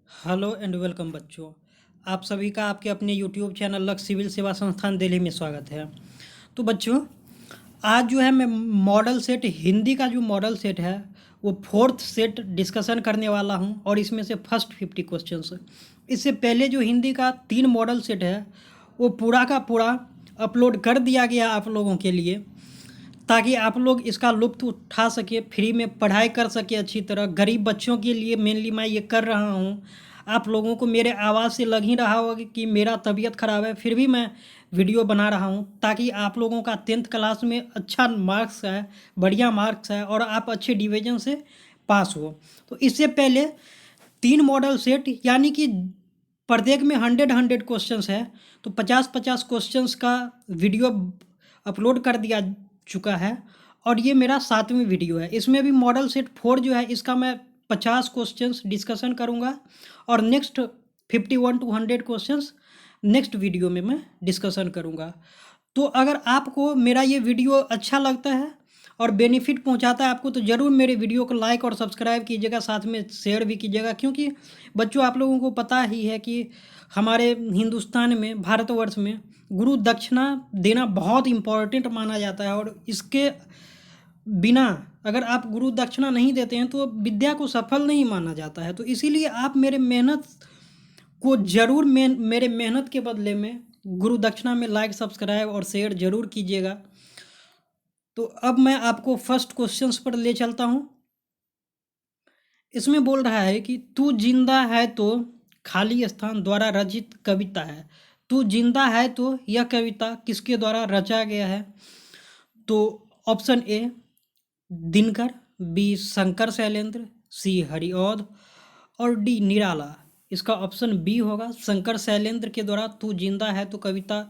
Hello and welcome बच्चों। आप सभी का आपके अपने यूट्यूब चैनल लक्ष्य सिविल सेवा संस्थान दिल्ली में स्वागत है। तो बच्चों, आज जो है मैं मॉडल सेट हिंदी का जो मॉडल सेट है वो फोर्थ सेट डिस्कशन करने वाला हूं और इसमें से फर्स्ट 50 क्वेश्चंस। इससे पहले जो हिंदी का 3 मॉडल सेट है वो पूरा का पूरा अपलोड कर दिया गया आप लोगों के लिए, ताकि आप लोग इसका लुत्फ़ उठा सके, फ्री में पढ़ाई कर सके अच्छी तरह। गरीब बच्चों के लिए मेनली मैं ये कर रहा हूँ। आप लोगों को मेरे आवाज़ से लग ही रहा होगा कि मेरा तबीयत ख़राब है, फिर भी मैं वीडियो बना रहा हूँ ताकि आप लोगों का 10th क्लास में अच्छा मार्क्स है, बढ़िया मार्क्स है और आप अच्छे डिवीजन से पास हो। तो इससे पहले 3 मॉडल सेट यानी कि प्रत्येक में 100 क्वेश्चंस है, तो 50-50 क्वेश्चंस का वीडियो अपलोड कर दिया चुका है और ये मेरा 7वीं वीडियो है। इसमें भी मॉडल सेट 4 जो है इसका मैं 50 क्वेश्चंस डिस्कशन करूँगा और next 51 to 100 questions next video में मैं डिस्कशन करूँगा। तो अगर आपको मेरा ये वीडियो अच्छा लगता है और बेनिफिट पहुंचाता है आपको, तो ज़रूर मेरे वीडियो को लाइक और सब्सक्राइब कीजिएगा, साथ में शेयर भी कीजिएगा। क्योंकि बच्चों, आप लोगों को पता ही है कि हमारे हिंदुस्तान में, भारतवर्ष में गुरु दक्षिणा देना बहुत इम्पोर्टेंट माना जाता है और इसके बिना अगर आप गुरु दक्षिणा नहीं देते हैं तो विद्या को सफल नहीं माना जाता है। तो इसीलिए आप मेरे मेहनत को ज़रूर मेरे मेहनत के बदले में गुरु दक्षिणा में लाइक सब्सक्राइब और शेयर ज़रूर कीजिएगा। तो अब मैं आपको फर्स्ट क्वेश्चंस पर ले चलता हूँ। इसमें बोल रहा है कि तू जिंदा है तो खाली स्थान द्वारा रचित कविता है। तू जिंदा है तो यह कविता किसके द्वारा रचा गया है? तो option A Dinkar, B Shankar Shailendra, C Hariaudh और डी निराला। इसका ऑप्शन बी होगा, शंकर शैलेंद्र के द्वारा तू जिंदा है तो कविता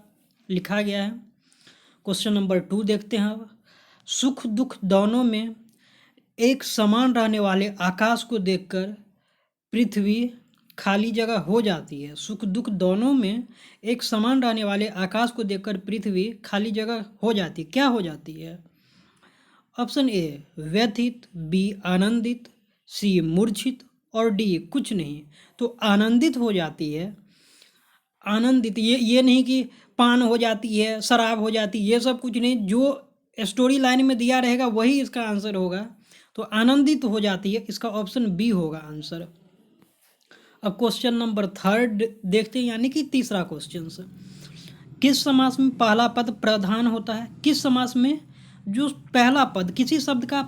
लिखा गया है। क्वेश्चन नंबर 2 देखते हैं अब। सुख दुख दोनों में एक समान रहने वाले आकाश को देखकर पृथ्वी खाली जगह हो जाती है। सुख दुख दोनों में एक समान रहने वाले आकाश को देखकर पृथ्वी खाली जगह हो जाती, क्या हो जाती है? ऑप्शन ए व्यथित, बी आनंदित, सी मूर्छित और डी कुछ नहीं। तो आनंदित हो जाती है। आनंदित, ये नहीं कि पान हो जाती है, शराब हो जाती है, ये सब कुछ नहीं। जो स्टोरी लाइन में दिया रहेगा वही इसका आंसर होगा। तो आनंदित हो जाती है, इसका ऑप्शन बी होगा आंसर। अब क्वेश्चन नंबर 3 देखते हैं, यानी कि तीसरा क्वेश्चन से। किस समास में पहला पद प्रधान होता है? किस समास में जो पहला पद, किसी शब्द का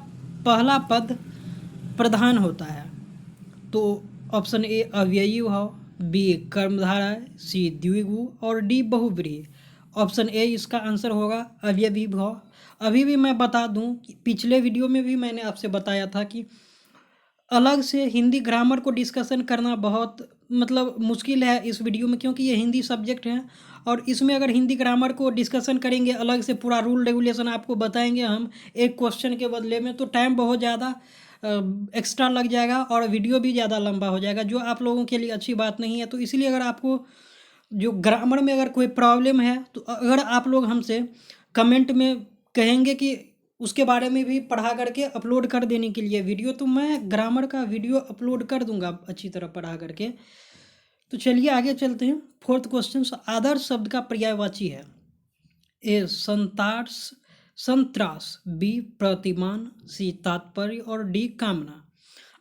पहला पद प्रधान होता है? तो ऑप्शन ए अव्ययी भाव, बी कर्मधारा है, सी द्विगु और डी बहुव्रीहि। ऑप्शन ए इसका आंसर होगा अव्ययी भाव। अभी भी मैं बता दूं कि पिछले वीडियो में भी मैंने आपसे बताया था कि अलग से हिंदी ग्रामर को डिस्कशन करना बहुत मुश्किल है इस वीडियो में, क्योंकि ये हिंदी सब्जेक्ट है और इसमें अगर हिंदी ग्रामर को डिस्कशन करेंगे, अलग से पूरा रूल रेगुलेशन आपको बताएंगे हम एक क्वेश्चन के बदले में, तो टाइम बहुत ज़्यादा एक्स्ट्रा लग जाएगा और वीडियो भी ज़्यादा लंबा हो जाएगा, जो आप लोगों के लिए अच्छी बात नहीं है। तो इसलिए अगर आपको जो ग्रामर में अगर कोई प्रॉब्लम है तो अगर आप लोग हमसे कमेंट में कहेंगे कि उसके बारे में भी पढ़ा करके अपलोड कर देने के लिए वीडियो, तो मैं ग्रामर का वीडियो अपलोड कर दूंगा अच्छी तरह पढ़ा करके। तो चलिए आगे चलते हैं। फोर्थ क्वेश्चन, आदर्श शब्द का पर्यायवाची है। ए संतास संत्रास, बी प्रतिमान, सी तात्पर्य और डी कामना।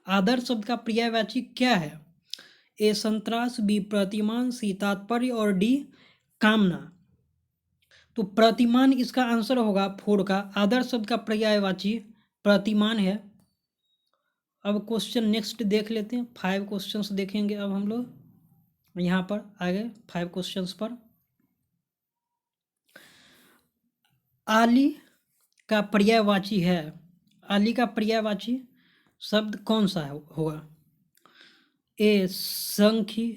आदर्श शब्द का पर्यायवाची क्या है? ए संत्रास, बी प्रतिमान, सी तात्पर्य और डी कामना। तो प्रतिमान इसका आंसर होगा 4 का। आदर्श शब्द का पर्यायवाची प्रतिमान है। अब क्वेश्चन नेक्स्ट देख लेते हैं। 5 क्वेश्चंस देखेंगे अब हम लोग यहाँ पर आगे 5 क्वेश्चंस पर। आली का पर्यायवाची है। आली का पर्यायवाची शब्द कौन सा होगा? ए संखी,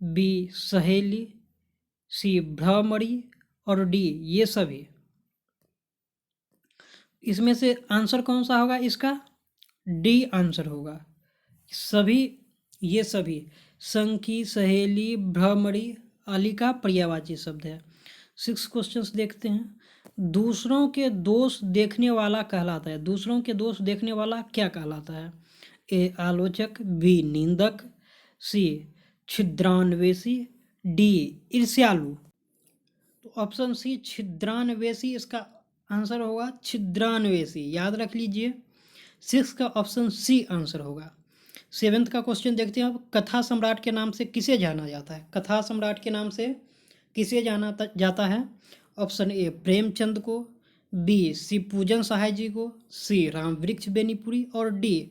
बी सहेली, सी भ्रमरी और डी ये सभी। इसमें से आंसर कौन सा होगा इसका? डी आंसर होगा। सभी, ये सभी संखी, सहेली, भ्रमरी आली का पर्यायवाची शब्द है। 6 क्वेश्चंस देखते हैं। दूसरों के दोष देखने वाला कहलाता है। दूसरों के दोष देखने वाला क्या कहलाता है? ए आलोचक, बी निंदक, सी छिद्रान्वेषी, डी ईर्ष्यालु। तो ऑप्शन सी छिद्रान्वेषी इसका आंसर होगा, छिद्रान्वेषी, याद रख लीजिए। सिक्स का ऑप्शन सी आंसर होगा। सेवेंथ का क्वेश्चन देखते हैं अब। कथा सम्राट के नाम से किसे जाना जाता है? कथा सम्राट के नाम से किसे जाता है? ऑप्शन ए प्रेमचंद को, बी शिवपूजन सहाय जी को, सी राम वृक्ष बेनीपुरी और डी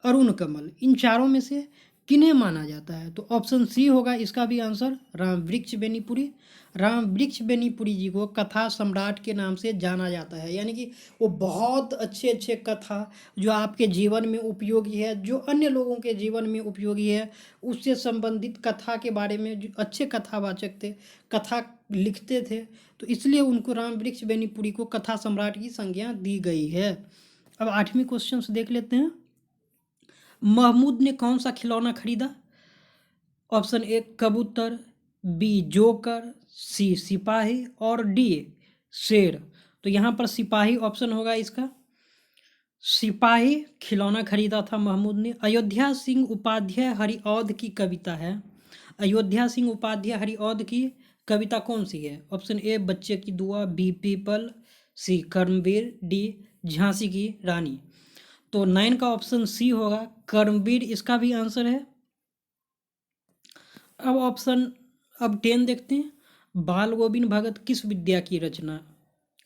अरुण कमल। इन चारों में से किन्हें माना जाता है? तो ऑप्शन सी होगा इसका भी आंसर, राम वृक्ष बेनीपुरी। राम वृक्ष बेनीपुरी जी को कथा सम्राट के नाम से जाना जाता है, यानी कि वो बहुत अच्छे अच्छे कथा जो आपके जीवन में उपयोगी है, जो अन्य लोगों के जीवन में उपयोगी है, उससे संबंधित कथा के बारे में जो अच्छे कथावाचक थे, कथा लिखते थे, तो इसलिए उनको राम वृक्ष बेनीपुरी को कथा सम्राट की संज्ञा दी गई है। अब आठवीं क्वेश्चन से देख लेते हैं। महमूद ने कौन सा खिलौना खरीदा? ऑप्शन ए कबूतर, बी जोकर, सी सिपाही और डी शेर। तो यहाँ पर सिपाही ऑप्शन होगा इसका। सिपाही खिलौना खरीदा था महमूद ने। अयोध्या सिंह उपाध्याय हरिऔध की कविता है। अयोध्या सिंह उपाध्याय हरिऔध की कविता कौन सी है? ऑप्शन ए बच्चे की दुआ, बी पीपल, सी कर्मवीर, डी झांसी की रानी। तो 9 का ऑप्शन सी होगा, कर्मवीर इसका भी आंसर है। अब 10 देखते हैं। बाल गोविंद भगत किस विद्या की रचना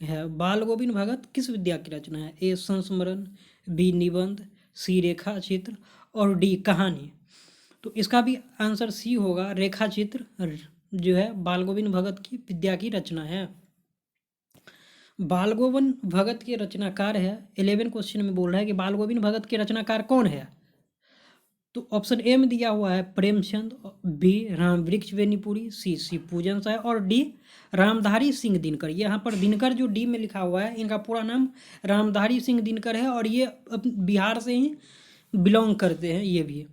है? बाल गोविंद भगत किस विद्या की रचना है? ए संस्मरण, बी निबंध, सी रेखा चित्र और डी कहानी। तो इसका भी आंसर सी होगा, रेखा चित्र जो है बाल गोविंद भगत की विद्या की रचना है। बाल गोविंद भगत के रचनाकार है। 11 क्वेश्चन में बोल रहा है कि बाल गोविंद भगत के रचनाकार कौन है? तो ऑप्शन ए में दिया हुआ है प्रेमचंद, बी राम वृक्ष बेनीपुरी, सी शिवपूजन साय और डी रामधारी सिंह दिनकर। यहाँ पर दिनकर जो डी में लिखा हुआ है, इनका पूरा नाम रामधारी सिंह दिनकर है और ये बिहार से ही बिलोंग करते हैं, ये भी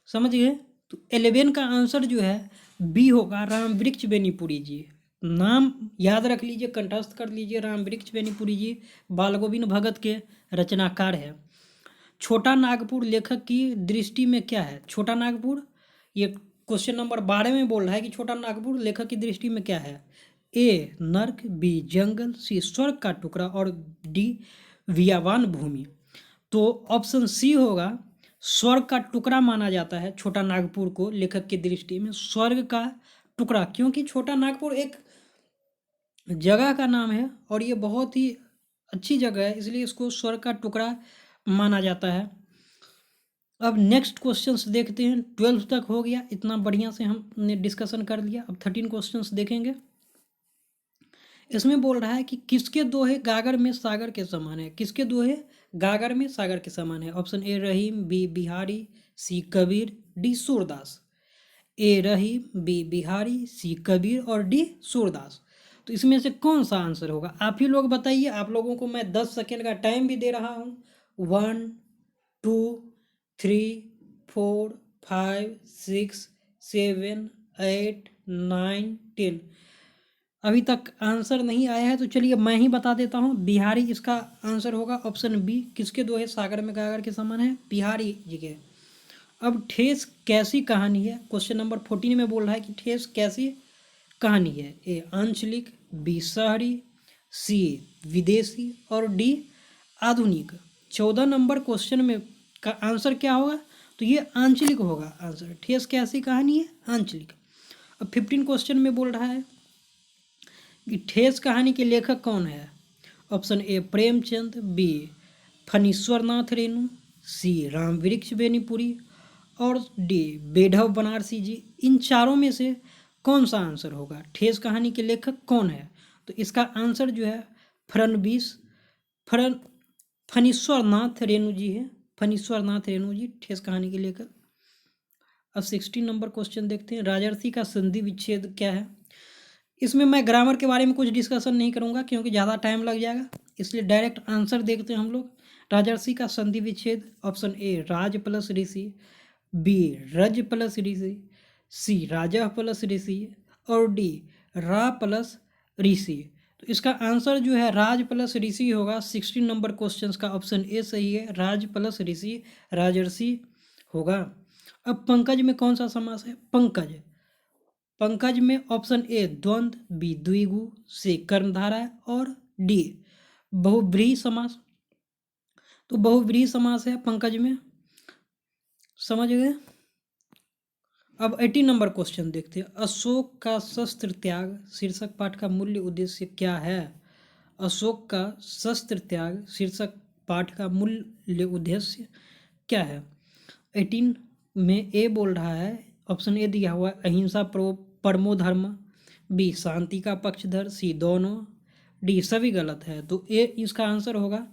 समझ गए। तो 11 का आंसर जो है बी होगा, राम वृक्ष बेनीपुरी जी। नाम याद रख लीजिए, कंठस्थ कर लीजिए, राम वृक्ष बेनीपुरी जी बाल गोविंद भगत के रचनाकार है। छोटा नागपुर लेखक की दृष्टि में क्या है? छोटा नागपुर, ये क्वेश्चन नंबर 12 में बोल रहा है कि छोटा नागपुर लेखक की दृष्टि में क्या है? ए नर्क, बी जंगल, सी स्वर्ग का टुकड़ा और डी वियावान भूमि। तो ऑप्शन सी होगा, स्वर्ग का टुकड़ा माना जाता है छोटा नागपुर को लेखक की दृष्टि में, स्वर्ग का टुकड़ा, क्योंकि छोटा नागपुर एक जगह का नाम है और ये बहुत ही अच्छी जगह है, इसलिए इसको स्वर्ग का टुकड़ा माना जाता है। अब नेक्स्ट क्वेश्चंस देखते हैं। 12 तक हो गया, इतना बढ़िया से हमने डिस्कशन कर लिया। अब 13 क्वेश्चंस देखेंगे। इसमें बोल रहा है कि किसके दोहे गागर में सागर के समान है? किसके दोहे गागर में सागर के समान है? Option A Rahim, B Bihari, C Kabir, D Surdas. A Rahim, B Bihari, C Kabir और डी सूरदास। तो इसमें से कौन सा आंसर होगा? आप ही लोग बताइए। आप लोगों को मैं 10 सेकेंड का टाइम भी दे रहा हूँ। 1 2 3 4 5 6 7 8 9 10। अभी तक आंसर नहीं आया है तो चलिए मैं ही बता देता हूँ। बिहारी इसका आंसर होगा, ऑप्शन बी। किसके दोहे सागर में गागर के समान है? बिहारी जी के। अब ठेस कैसी कहानी है? क्वेश्चन नंबर 14 में बोल रहा है कि ठेस कैसी कहानी है? ए आंचलिक, बी शहरी, सी विदेशी और डी आधुनिक। 14 नंबर क्वेश्चन में का आंसर क्या होगा? तो ये आंचलिक होगा आंसर। ठेस कैसी कहानी है? आंचलिक। अब 15 क्वेश्चन में बोल रहा है कि ठेस कहानी के लेखक कौन है? Option A Premchand, B Phanishwar Nath Renu, C Ram Vriksh Benipuri और डी बेढव बनारसी जी। इन चारों में से कौन सा आंसर होगा? ठेस कहानी के लेखक कौन है? तो इसका आंसर जो है फणीश्वर नाथ रेणु जी है। फणीश्वर नाथ रेणु जी ठेस कहानी के लेखक। अब 16 नंबर क्वेश्चन देखते हैं। राजर्षि का संधि विच्छेद क्या है? इसमें मैं ग्रामर के बारे में कुछ डिस्कशन नहीं करूंगा क्योंकि ज़्यादा टाइम लग जाएगा, इसलिए डायरेक्ट आंसर देखते हैं हम लोग। राजर्षि का संधि विच्छेद, ऑप्शन ए राज प्लस ऋषि, बी रज प्लस ऋषि, सी राजा प्लस ऋषि और डी रा प्लस ऋषि। तो इसका आंसर जो है राज प्लस ऋषि होगा। 16 नंबर क्वेश्चन का ऑप्शन ए सही है, राज प्लस ऋषि राजर्षि होगा। अब पंकज में कौन सा समास है? पंकज। पंकज में ऑप्शन ए द्वंद्व, बी द्विगु, सी कर्मधारय और डी बहुव्रीहि समास। तो बहुव्रीहि समास है पंकज में, समझ गए। अब 18 नंबर क्वेश्चन देखते हैं। अशोक का शस्त्र त्याग शीर्षक पाठ का मूल्य उद्देश्य क्या है? अशोक का शस्त्र त्याग शीर्षक पाठ का मूल्य उद्देश्य क्या है? 18 में ए बोल रहा है, ऑप्शन ए दिया हुआ है अहिंसा परमो धर्म, बी शांति का पक्षधर, सी दोनों, डी सभी गलत है। तो ए इसका आंसर होगा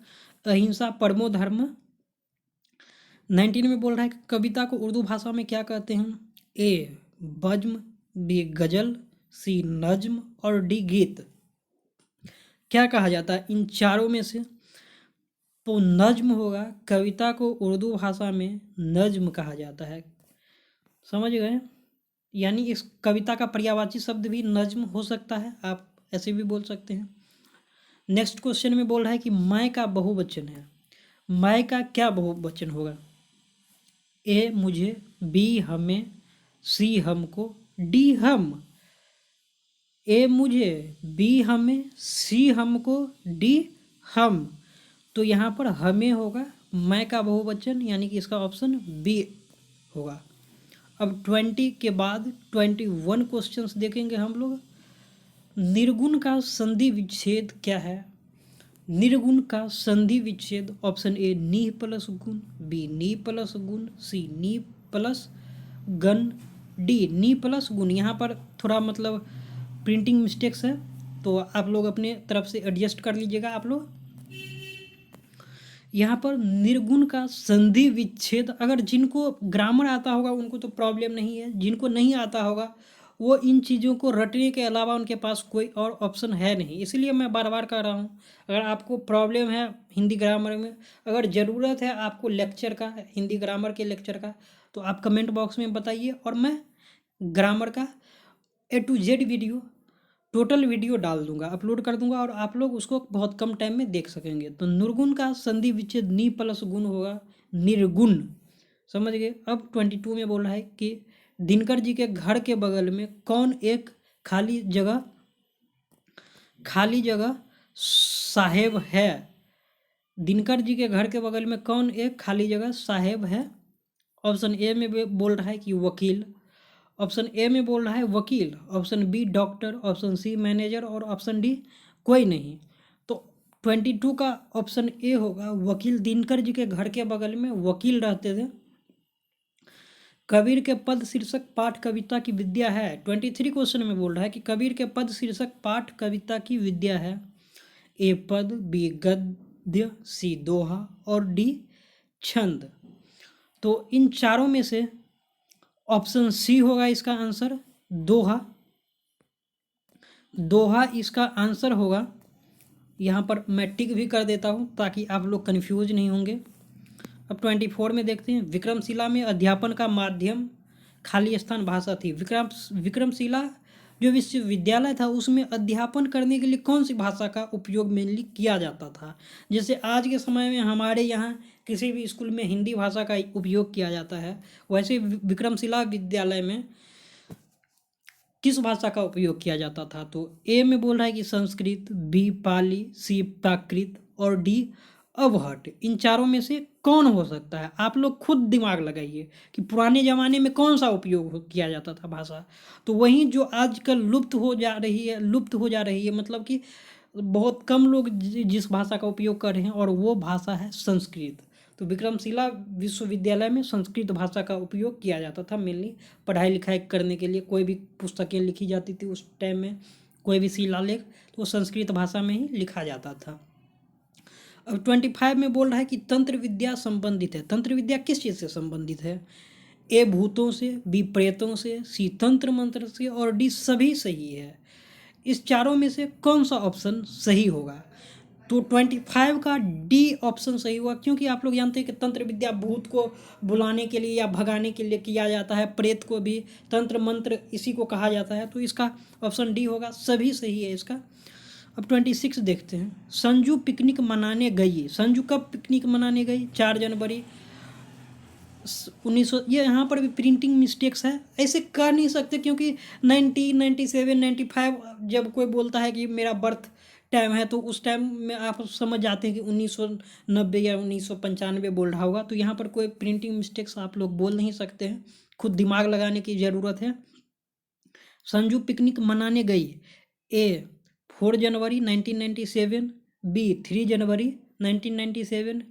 अहिंसा परमो धर्म। 19 में बोल रहा है कि कविता को उर्दू भाषा में क्या कहते हैं? ए बज्म, बी गजल, सी नज्म और डी गीत। क्या कहा जाता है इन चारों में से? तो नज्म होगा। कविता को उर्दू भाषा में नज्म कहा जाता है, समझ गए। यानी इस कविता का पर्यायवाची शब्द भी नज्म हो सकता है, आप ऐसे भी बोल सकते हैं। नेक्स्ट क्वेश्चन में बोल रहा है कि मैं का बहुवचन है। मैं का क्या बहुवचन होगा? ए मुझे, बी हमें, सी हमको, डी हम। ए मुझे, बी हमें, सी हमको, डी हम। तो यहाँ पर हमें होगा मैं का बहुवचन, यानी कि इसका ऑप्शन बी होगा। अब 20 के बाद 21 क्वेश्चंस देखेंगे हम लोग। निर्गुण का संधि विच्छेद क्या है? निर्गुण का संधि विच्छेद ऑप्शन ए नी प्लस गुण, बी नी प्लस गुण, सी नी प्लस गण, डी नी प्लस गुण। यहाँ पर थोड़ा मतलब प्रिंटिंग मिस्टेक्स है, तो आप लोग अपने तरफ से एडजस्ट कर लीजिएगा। आप लोग यहाँ पर निर्गुण का संधि विच्छेद, अगर जिनको ग्रामर आता होगा उनको तो प्रॉब्लम नहीं है, जिनको नहीं आता होगा वो इन चीज़ों को रटने के अलावा उनके पास कोई और ऑप्शन है नहीं। इसलिए मैं बार बार कह रहा हूँ, अगर आपको प्रॉब्लम है हिंदी ग्रामर में, अगर ज़रूरत है आपको लेक्चर का, हिंदी ग्रामर के लेक्चर का, तो आप कमेंट बॉक्स में बताइए और मैं ग्रामर का A to Z video, total video डाल दूंगा, अपलोड कर दूंगा और आप लोग उसको बहुत कम टाइम में देख सकेंगे। तो निर्गुण का संधि विच्छेद नी प्लस गुण होगा निर्गुण, समझ गए। अब 22 में बोल रहा है कि दिनकर जी के घर के बगल में कौन एक खाली जगह साहेब है? दिनकर जी के घर के बगल में कौन एक खाली जगह साहेब है? ऑप्शन ए में बोल रहा है कि वकील, ऑप्शन ए में बोल रहा है वकील, option B doctor, option C manager और ऑप्शन डी कोई नहीं। तो 22 का ऑप्शन ए होगा वकील। दिनकर जी के घर के बगल में वकील रहते थे। कबीर के पद शीर्षक पाठ कविता की विद्या है। 23 क्वेश्चन में बोल रहा है कि कबीर के पद शीर्षक पाठ कविता की विद्या है। ए पद, बी गद्य, सी दोहा और डी छंद। तो इन चारों में से ऑप्शन सी होगा इसका आंसर, दोहा। दोहा इसका आंसर होगा। यहाँ पर मैं टिक भी कर देता हूँ ताकि आप लोग कन्फ्यूज नहीं होंगे। अब 24 में देखते हैं। विक्रमशिला में अध्यापन का माध्यम खाली स्थान भाषा थी। विक्रमशिला जो विश्वविद्यालय था उसमें अध्यापन करने के लिए कौन सी भाषा का उपयोग मेनली किया जाता था? जैसे आज के समय में हमारे यहाँ किसी भी स्कूल में हिंदी भाषा का उपयोग किया जाता है, वैसे विक्रमशिला विद्यालय में किस भाषा का उपयोग किया जाता था? तो ए में बोल रहा है कि संस्कृत, बी पाली, सी प्राकृत और डी अवहट। इन चारों में से कौन हो सकता है? आप लोग खुद दिमाग लगाइए कि पुराने ज़माने में कौन सा उपयोग किया जाता था भाषा। तो वहीं जो आजकल लुप्त हो जा रही है, मतलब कि बहुत कम लोग जिस भाषा का उपयोग कर रहे हैं और वो भाषा है संस्कृत। तो विक्रमशिला विश्वविद्यालय में संस्कृत भाषा का उपयोग किया जाता था मेनली पढ़ाई लिखाई करने के लिए। कोई भी पुस्तकें लिखी जाती थी उस टाइम में, कोई भी शिलालेख, तो संस्कृत भाषा में ही लिखा जाता था। अब 25 में बोल रहा है कि तंत्र विद्या संबंधित है। तंत्र विद्या किस चीज़ से संबंधित है? ए भूतों से, बी प्रेतों से, सी तंत्र मंत्र से और डी सभी सही है। इस चारों में से कौन सा ऑप्शन सही होगा? तो 25 का डी ऑप्शन सही हुआ, क्योंकि आप लोग जानते हैं कि तंत्र विद्या भूत को बुलाने के लिए या भगाने के लिए किया जाता है, प्रेत को भी तंत्र मंत्र इसी को कहा जाता है। तो इसका ऑप्शन डी होगा, सभी सही है इसका। अब 26 देखते हैं। संजू पिकनिक मनाने गई। संजू कब पिकनिक मनाने गई? 4 जनवरी 1900, ये यहाँ पर भी प्रिंटिंग मिस्टेक्स है, ऐसे कर नहीं सकते क्योंकि 90, 97, 95 जब कोई बोलता है कि मेरा बर्थ टाइम है तो उस टाइम में आप समझ जाते हैं कि 1990 या 1995 बोल रहा होगा। तो यहाँ पर कोई प्रिंटिंग मिस्टेक्स आप लोग बोल नहीं सकते हैं, खुद दिमाग लगाने की ज़रूरत है। संजू पिकनिक मनाने गई। ए 4 जनवरी 1997, बी 3 जनवरी 1997,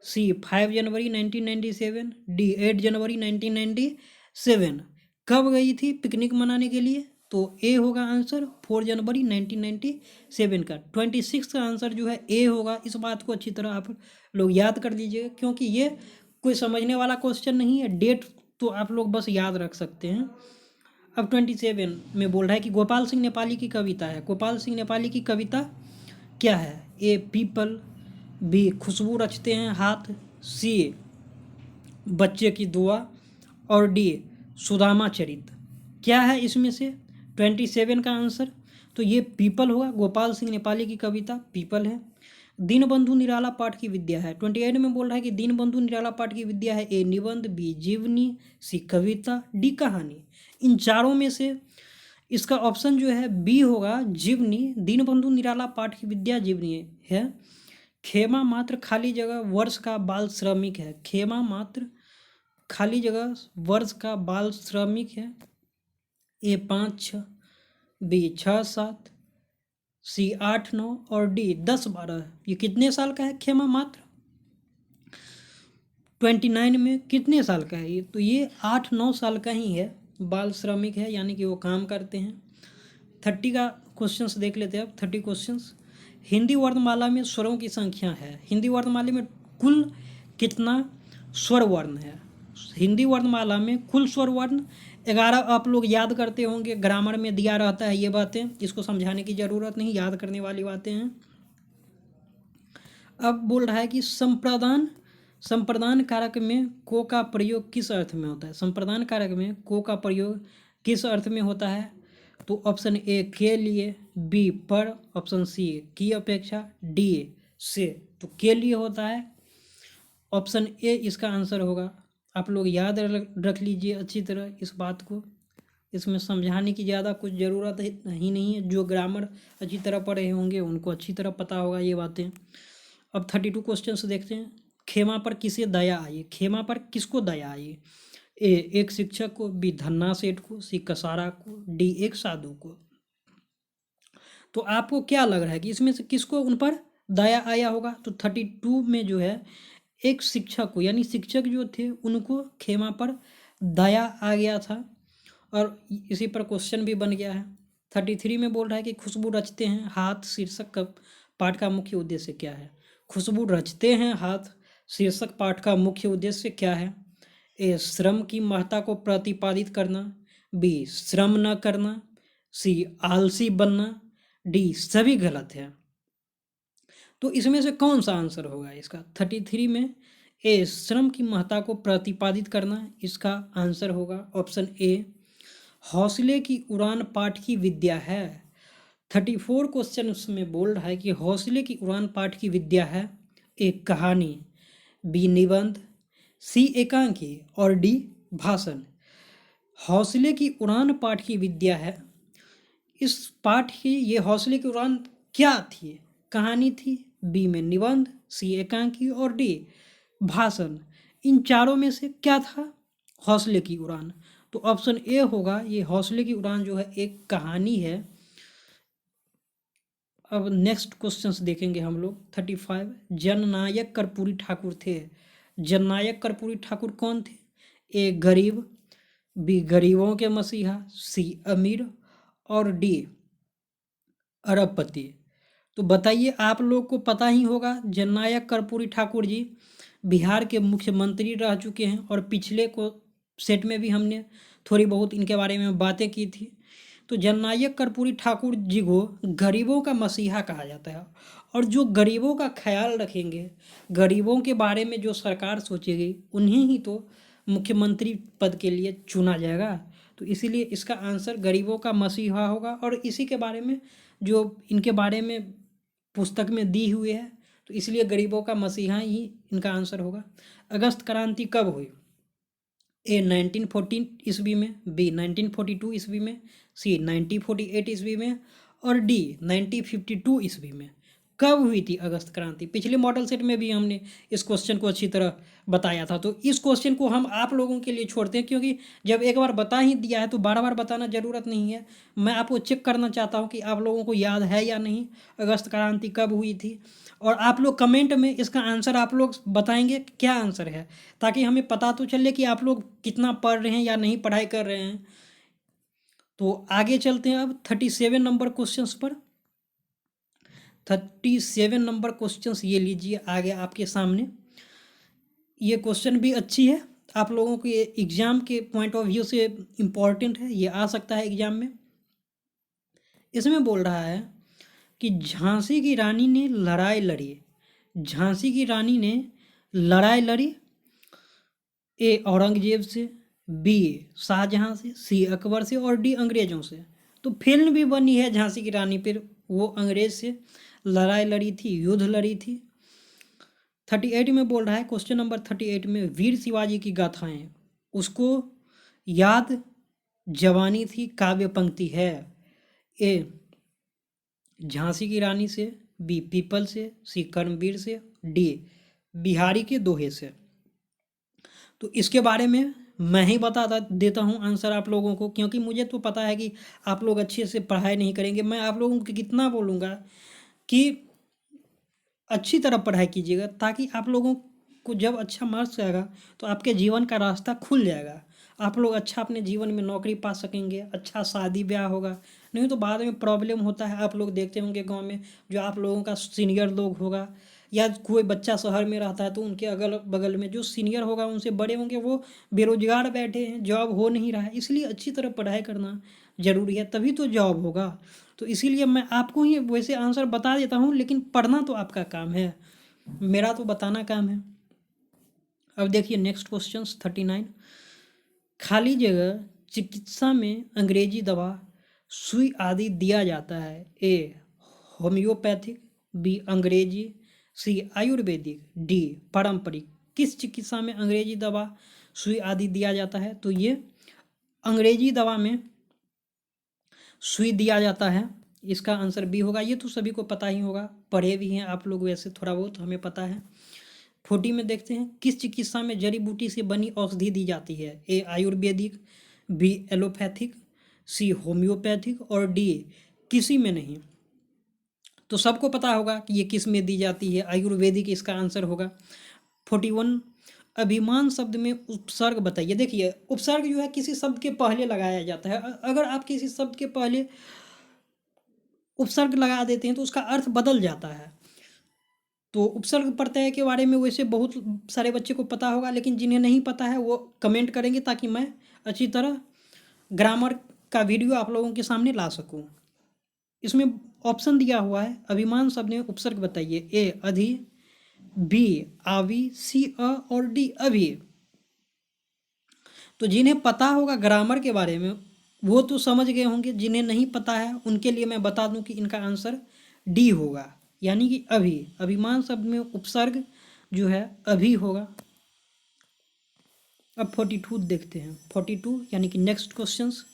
सी 5 जनवरी 1997, डी 8 जनवरी 1997। कब गई थी पिकनिक मनाने के लिए? तो ए होगा आंसर 4 जनवरी 1997 का। 26 का आंसर जो है ए होगा। इस बात को अच्छी तरह आप लोग याद कर लीजिएगा क्योंकि ये कोई समझने वाला क्वेश्चन नहीं है, डेट तो आप लोग बस याद रख सकते हैं। अब 27 में बोल रहा है कि गोपाल सिंह नेपाली की कविता है। गोपाल सिंह नेपाली की कविता क्या है? ए पीपल, बी खुशबू रचते हैं हाथ, सी बच्चे की दुआ और डी सुदामा चरित। क्या है इसमें से 27 का आंसर? तो ये पीपल होगा। गोपाल सिंह नेपाली की कविता पीपल है। दीनबंधु निराला पाठ की विद्या है। 28 में बोल रहा है कि दीनबंधु निराला पाठ की विद्या है। ए निबंध, बी जीवनी, सी कविता, डी कहानी। इन चारों में से इसका ऑप्शन जो है बी होगा जीवनी। दीनबंधु निराला पाठ की विद्या जीवनी है। खेमा मात्र खाली जगह वर्ष का बाल श्रमिक है। खेमा मात्र खाली जगह वर्ष का बाल श्रमिक है। ए 5, 6, बी 6, 7, सी 8, 9 और डी 10, 12। ये कितने साल का है खेमा मात्र? 29 में कितने साल का है ये? तो ये 8-9 साल का ही है। बाल श्रमिक है यानी कि वो काम करते हैं। 30 का क्वेश्चंस देख लेते हैं अब। 30 क्वेश्चंस। हिंदी वर्णमाला में स्वरों की संख्या है। हिंदी वर्णमाला में कुल कितना स्वर वर्ण है? हिंदी वर्णमाला में कुल स्वर वर्ण 11 आप लोग याद करते होंगे, ग्रामर में दिया रहता है ये बातें, इसको समझाने की ज़रूरत नहीं, याद करने वाली बातें हैं। अब बोल रहा है कि संप्रदान कारक में को का प्रयोग किस अर्थ में होता है? संप्रदान कारक में को का प्रयोग किस अर्थ में होता है? तो ऑप्शन ए के लिए, बी पर, ऑप्शन सी की अपेक्षा, डी से। तो के लिए होता है। ऑप्शन ए इसका आंसर होगा। आप लोग याद रख लीजिए अच्छी तरह इस बात को। इसमें समझाने की ज़्यादा कुछ ज़रूरत ही नहीं है। जो ग्रामर अच्छी तरह पढ़े होंगे उनको अच्छी तरह पता होगा ये बातें। अब 32 क्वेश्चन देखते हैं। खेमा पर किसे दया आई? खेमा पर किसको दया आई? ए एक शिक्षक को, बी धन्ना सेठ को, सी कसारा को, डी एक साधु को। तो आपको क्या लग रहा है कि इसमें से किसको उन पर दया आया होगा? तो 32 में जो है एक शिक्षक को, यानी शिक्षक जो थे उनको खेमा पर दया आ गया था और इसी पर क्वेश्चन भी बन गया है। 33 में बोल रहा है कि खुशबू रचते हैं हाथ शीर्षक का पाठ का मुख्य उद्देश्य क्या है? खुशबू रचते हैं हाथ शीर्षक पाठ का मुख्य उद्देश्य क्या है? ए श्रम की महत्ता को प्रतिपादित करना, बी श्रम न करना, सी आलसी बनना, डी सभी गलत है। तो इसमें से कौन सा आंसर होगा इसका? 33 में ए श्रम की महत्ता को प्रतिपादित करना, इसका आंसर होगा ऑप्शन ए। हौसले की उड़ान पाठ की विद्या है। 34 क्वेश्चन में बोल रहा है कि हौसले की उड़ान पाठ की विद्या है। ए कहानी, बी निबंध, सी एकांकी और डी भाषण। हौसले की उड़ान पाठ की विद्या है। इस पाठ की ये हौसले की उड़ान क्या थी? कहानी थी, बी में निबंध, सी एकांकी और डी भाषण। इन चारों में से क्या था हौसले की उड़ान? तो ऑप्शन ए होगा। ये हौसले की उड़ान जो है एक कहानी है। अब नेक्स्ट क्वेश्चंस देखेंगे हम लोग। 35 जननायक कर्पूरी ठाकुर थे। जननायक कर्पूरी ठाकुर कौन थे? ए गरीब, बी गरीबों के मसीहा, सी अमीर और डी अरबपति। तो बताइए, आप लोग को पता ही होगा जननायक कर्पूरी ठाकुर जी बिहार के मुख्यमंत्री रह चुके हैं और पिछले को सेट में भी हमने थोड़ी बहुत इनके बारे में बातें की थी। तो जननायक कर्पूरी ठाकुर जी को गरीबों का मसीहा कहा जाता है और जो गरीबों का ख्याल रखेंगे, गरीबों के बारे में जो सरकार सोचेगी, उन्हें ही तो मुख्यमंत्री पद के लिए चुना जाएगा। तो इसीलिए इसका आंसर गरीबों का मसीहा होगा और इसी के बारे में जो इनके बारे में पुस्तक में दी हुई है, तो इसलिए गरीबों का मसीहा ही इनका आंसर होगा। अगस्त क्रांति कब हुई? ए 1914 ईस्वी में, बी 1942 ईस्वी में, सी 1948 ईस्वी में और डी 1952 ईस्वी में। कब हुई थी अगस्त क्रांति? पिछले मॉडल सेट में भी हमने इस क्वेश्चन को अच्छी तरह बताया था, तो इस क्वेश्चन को हम आप लोगों के लिए छोड़ते हैं, क्योंकि जब एक बार बता ही दिया है तो बार बार बताना ज़रूरत नहीं है। मैं आपको चेक करना चाहता हूँ कि आप लोगों को याद है या नहीं अगस्त क्रांति कब हुई थी। और आप लोग कमेंट में इसका आंसर आप लोग बताएंगे क्या आंसर है, ताकि हमें पता तो चले कि आप लोग कितना पढ़ रहे हैं या नहीं पढ़ाई कर रहे हैं। तो आगे चलते हैं अब 37 नंबर क्वेश्चंस पर। 37 नंबर क्वेश्चंस ये लीजिए आगे आपके सामने। ये क्वेश्चन भी अच्छी है, आप लोगों के एग्ज़ाम के पॉइंट ऑफ व्यू से इम्पॉर्टेंट है, ये आ सकता है एग्ज़ाम में। इसमें बोल रहा है कि झांसी की रानी ने लड़ाई लड़ी। झांसी की रानी ने लड़ाई लड़ी, ए औरंगजेब से, बी शाहजहां से, सी अकबर से और डी अंग्रेज़ों से। तो फिल्म भी बनी है झांसी की रानी पर, वो अंग्रेज से लड़ाई लड़ी थी, युद्ध लड़ी थी। 38 में बोल रहा है, क्वेश्चन नंबर 38 में, वीर शिवाजी की गाथाएं उसको याद जवानी थी काव्य पंक्ति है। ए झांसी की रानी से, बी पीपल से, सी कर्मवीर से, डी बिहारी के दोहे से। तो इसके बारे में मैं ही देता हूँ आंसर आप लोगों को, क्योंकि मुझे तो पता है कि आप लोग अच्छे से पढ़ाई नहीं करेंगे। मैं आप लोगों को कितना बोलूँगा कि अच्छी तरह पढ़ाई कीजिएगा, ताकि आप लोगों को जब अच्छा मार्क्स आएगा तो आपके जीवन का रास्ता खुल जाएगा। आप लोग अच्छा अपने जीवन में नौकरी पा सकेंगे, अच्छा शादी ब्याह होगा। नहीं तो बाद में प्रॉब्लम होता है, आप लोग देखते होंगे गांव में जो आप लोगों का सीनियर लोग होगा, या कोई बच्चा शहर में रहता है तो उनके अगल बगल में जो सीनियर होगा उनसे बड़े होंगे, वो बेरोजगार बैठे हैं, जॉब हो नहीं रहा है। इसलिए अच्छी तरह पढ़ाई करना ज़रूरी है, तभी तो जॉब होगा। तो इसीलिए मैं आपको ही वैसे आंसर बता देता हूँ, लेकिन पढ़ना तो आपका काम है, मेरा तो बताना काम है। अब देखिए नेक्स्ट क्वेश्चन 39। खाली जगह चिकित्सा में अंग्रेजी दवा सुई आदि दिया जाता है। ए होम्योपैथिक, बी अंग्रेजी, सी आयुर्वेदिक, डी पारंपरिक। किस चिकित्सा में अंग्रेजी दवा सुई आदि दिया जाता है? तो ये अंग्रेजी दवा में सुई दिया जाता है, इसका आंसर बी होगा। ये तो सभी को पता ही होगा, पढ़े भी हैं आप लोग, वैसे थोड़ा बहुत हमें पता है। 40 में देखते हैं, किस चिकित्सा में जड़ी बूटी से बनी औषधि दी जाती है? ए आयुर्वेदिक, बी एलोपैथिक, सी होम्योपैथिक और डी किसी में नहीं। तो सबको पता होगा कि ये किस में दी जाती है, आयुर्वेदिक इसका आंसर होगा। 41, अभिमान शब्द में उपसर्ग बताइए। देखिए उपसर्ग जो है किसी शब्द के पहले लगाया जाता है। अगर आप किसी शब्द के पहले उपसर्ग लगा देते हैं तो उसका अर्थ बदल जाता है। तो उपसर्ग प्रत्यय के बारे में वैसे बहुत सारे बच्चे को पता होगा, लेकिन जिन्हें नहीं पता है वो कमेंट करेंगे, ताकि मैं अच्छी तरह ग्रामर का वीडियो आप लोगों के सामने ला सकूं। इसमें ऑप्शन दिया हुआ है, अभिमान शब्द में उपसर्ग बताइए। ए अधि, बी आवी, सी अ और डी अभी। तो जिन्हें पता होगा ग्रामर के बारे में वो तो समझ गए होंगे, जिन्हें नहीं पता है उनके लिए मैं बता दूं कि इनका आंसर डी होगा, यानी कि अभी। अभिमान शब्द में उपसर्ग जो है अभी होगा। अब 42 देखते हैं, 42 यानी कि नेक्स्ट क्वेश्चंस।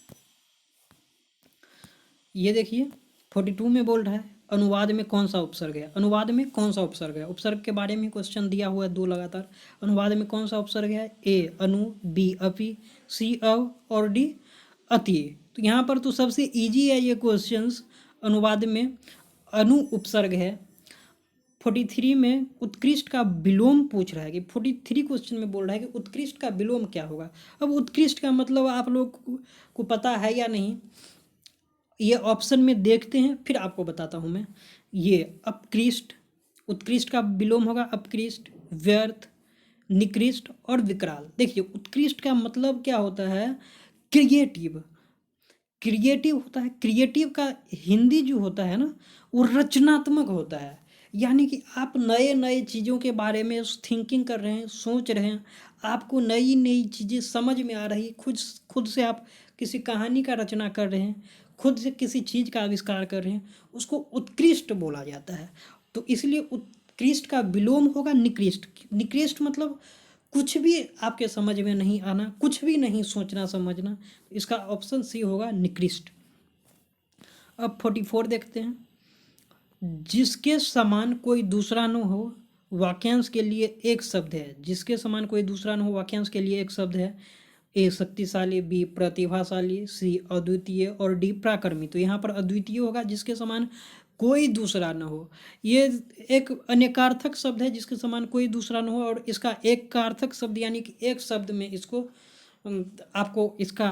ये देखिए 42 में बोल रहा है, अनुवाद में कौन सा उपसर्ग है? अनुवाद में कौन सा उपसर्ग है? उपसर्ग के बारे में क्वेश्चन दिया हुआ है दो लगातार। अनुवाद में कौन सा उपसर्ग है? ए अनु, बी अपि, सी अव और डी अति। तो यहाँ पर तो सबसे इजी है ये क्वेश्चंस। अनुवाद में अनु उपसर्ग है। 43 में उत्कृष्ट का विलोम पूछ रहा है कि 43 क्वेश्चन में बोल रहा है कि उत्कृष्ट का विलोम क्या होगा। अब उत्कृष्ट का मतलब आप लोग को पता है या नहीं, ये ऑप्शन में देखते हैं फिर आपको बताता हूँ मैं। ये अपकृष्ट, उत्कृष्ट का विलोम होगा अपकृष्ट, व्यर्थ, निकृष्ट और विकराल। देखिए उत्कृष्ट का मतलब क्या होता है? क्रिएटिव। क्रिएटिव होता है, क्रिएटिव का हिंदी जो होता है ना वो रचनात्मक होता है, यानी कि आप नए नए चीज़ों के बारे में थिंकिंग कर रहे हैं, सोच रहे हैं, आपको नई नई चीज़ें समझ में आ रही, खुद खुद से आप किसी कहानी का रचना कर रहे हैं, खुद से किसी चीज़ का आविष्कार कर रहे हैं, उसको उत्कृष्ट बोला जाता है। तो इसलिए उत्कृष्ट का विलोम होगा निकृष्ट। निकृष्ट मतलब कुछ भी आपके समझ में नहीं आना, कुछ भी नहीं सोचना समझना, इसका ऑप्शन सी होगा निकृष्ट। अब 44 देखते हैं। जिसके समान कोई दूसरा न हो वाक्यांश के लिए एक शब्द है। जिसके समान कोई दूसरा न हो वाक्यांश के लिए एक शब्द है। ए शक्तिशाली, बी प्रतिभाशाली, सी अद्वितीय और डी प्राक्रमी। तो यहाँ पर अद्वितीय होगा जिसके समान कोई दूसरा न हो। ये एक अनेकार्थक शब्द है जिसके समान कोई दूसरा न हो, और इसका एक कार्थक शब्द यानी कि एक शब्द में इसको आपको इसका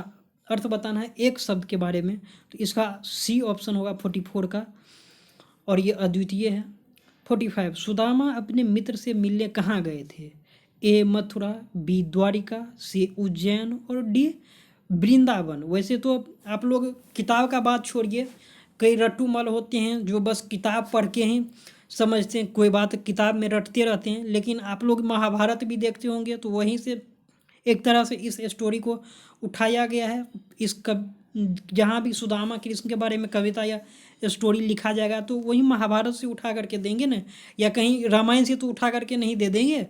अर्थ बताना है एक शब्द के बारे में। तो इसका सी ऑप्शन होगा 44 का, और ये अद्वितीय है। 45 सुदामा अपने मित्र से मिलने कहाँ गए थे। ए मथुरा, बी द्वारिका, सी उज्जैन और डी वृंदावन। वैसे तो आप लोग किताब का बात छोड़िए, कई रट्टूमल होते हैं जो बस किताब पढ़ के ही समझते हैं, कोई बात किताब में रटते रहते हैं। लेकिन आप लोग महाभारत भी देखते होंगे तो वहीं से एक तरह से इस स्टोरी को उठाया गया है। जहाँ भी सुदामा कृष्ण के बारे में कविता या स्टोरी लिखा जाएगा तो वही महाभारत से उठा करके देंगे ना, या कहीं रामायण से तो उठा करके नहीं दे देंगे।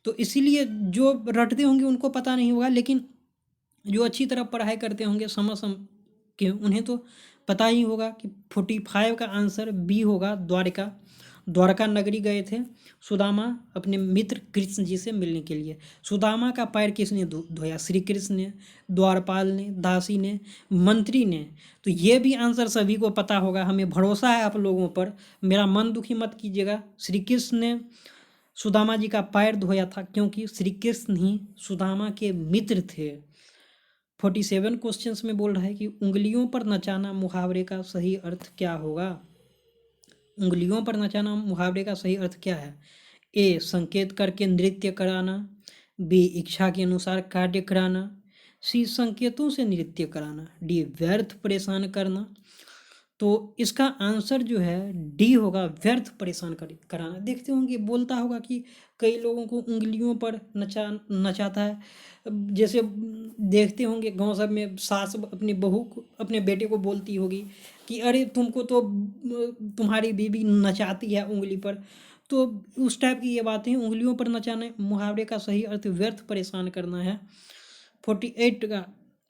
तो इसीलिए जो रटते होंगे उनको पता नहीं होगा, लेकिन जो अच्छी तरह पढ़ाई करते होंगे समझ के उन्हें तो पता ही होगा कि 45 का आंसर बी होगा द्वारका। द्वारका नगरी गए थे सुदामा अपने मित्र कृष्ण जी से मिलने के लिए। सुदामा का पैर किसने धोया, श्री कृष्ण ने, द्वारपाल ने, दासी ने, मंत्री ने। तो ये भी आंसर सभी को पता होगा, हमें भरोसा है आप लोगों पर, मेरा मन दुखी मत कीजिएगा। श्री कृष्ण ने सुदामा जी का पैर धोया था क्योंकि श्री कृष्ण ही सुदामा के मित्र थे। 47 क्वेश्चंस में बोल रहा है कि उंगलियों पर नचाना मुहावरे का सही अर्थ क्या होगा। उंगलियों पर नचाना मुहावरे का सही अर्थ क्या है। ए संकेत करके नृत्य कराना, बी इच्छा के अनुसार कार्य कराना, सी संकेतों से नृत्य कराना, डी व्यर्थ परेशान करना। तो इसका आंसर जो है डी होगा, व्यर्थ परेशान कराना। देखते होंगे बोलता होगा कि कई लोगों को उंगलियों पर नचाता है। जैसे देखते होंगे गांव सब में सास अपनी बहू को, अपने बेटे को बोलती होगी कि अरे तुमको तो तुम्हारी बीवी नचाती है उंगली पर। तो उस टाइप की ये बातें हैं। उंगलियों पर नचाने मुहावरे का सही अर्थ व्यर्थ परेशान करना है। 48 का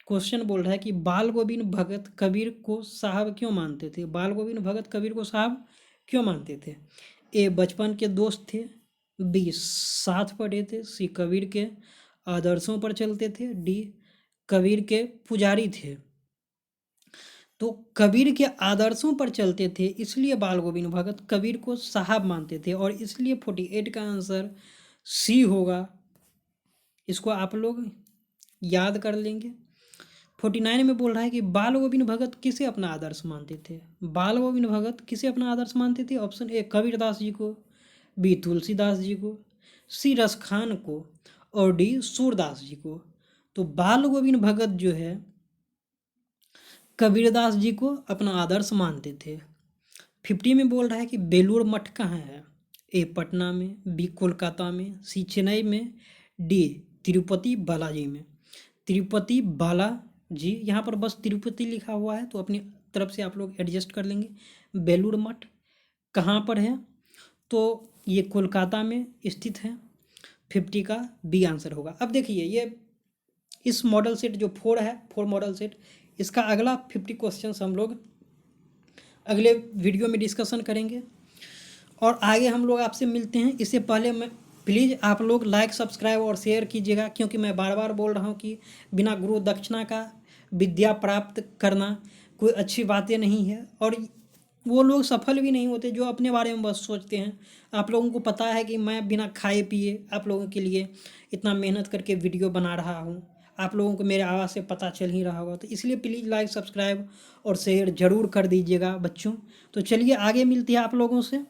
क्वेश्चन बोल रहा है कि बाल गोविंद भगत कबीर को साहब क्यों मानते थे। बाल गोविंद भगत कबीर को साहब क्यों मानते थे। ए बचपन के दोस्त थे, बी साथ पढ़े थे, सी कबीर के आदर्शों पर चलते थे, डी कबीर के पुजारी थे। तो कबीर के आदर्शों पर चलते थे इसलिए बाल गोविंद भगत कबीर को साहब मानते थे, और इसलिए 48 का आंसर सी होगा। इसको आप लोग याद कर लेंगे। 49 में बोल रहा है कि बाल गोविंद भगत किसे अपना आदर्श मानते थे। बाल गोविंद भगत किसे अपना आदर्श मानते थे। ऑप्शन ए कबीरदास जी को, बी तुलसीदास जी को, सी रसखान को और डी सूरदास जी को। तो बाल गोविंद भगत जो है कबीरदास जी को अपना आदर्श मानते थे। 50 में बोल रहा है कि बेलूर मठ कहाँ है। ए पटना में, बी कोलकाता में, सी चेन्नई में, डी तिरुपति बालाजी में। तिरुपति बालाजी, यहाँ पर बस तिरुपति लिखा हुआ है तो अपनी तरफ से आप लोग एडजस्ट कर लेंगे। बेलूर मठ कहाँ पर है, तो ये कोलकाता में स्थित है। 50 का बी आंसर होगा। अब देखिए ये इस मॉडल सेट जो 4 है, 4 मॉडल सेट, इसका अगला 50 क्वेश्चन हम लोग अगले वीडियो में डिस्कशन करेंगे, और आगे हम लोग आपसे मिलते हैं। इससे पहले मैं प्लीज़ आप लोग लाइक, सब्सक्राइब और शेयर कीजिएगा, क्योंकि मैं बार बार बोल रहा हूँ कि बिना गुरु दक्षिणा का विद्या प्राप्त करना कोई अच्छी बातें नहीं है, और वो लोग सफल भी नहीं होते जो अपने बारे में बस सोचते हैं। आप लोगों को पता है कि मैं बिना खाए पिए आप लोगों के लिए इतना मेहनत करके वीडियो बना रहा हूँ। आप लोगों को मेरे आवाज़ से पता चल ही रहा होगा, तो इसलिए प्लीज़ लाइक, सब्सक्राइब और शेयर ज़रूर कर दीजिएगा बच्चों। तो चलिए आगे मिलती है आप लोगों से।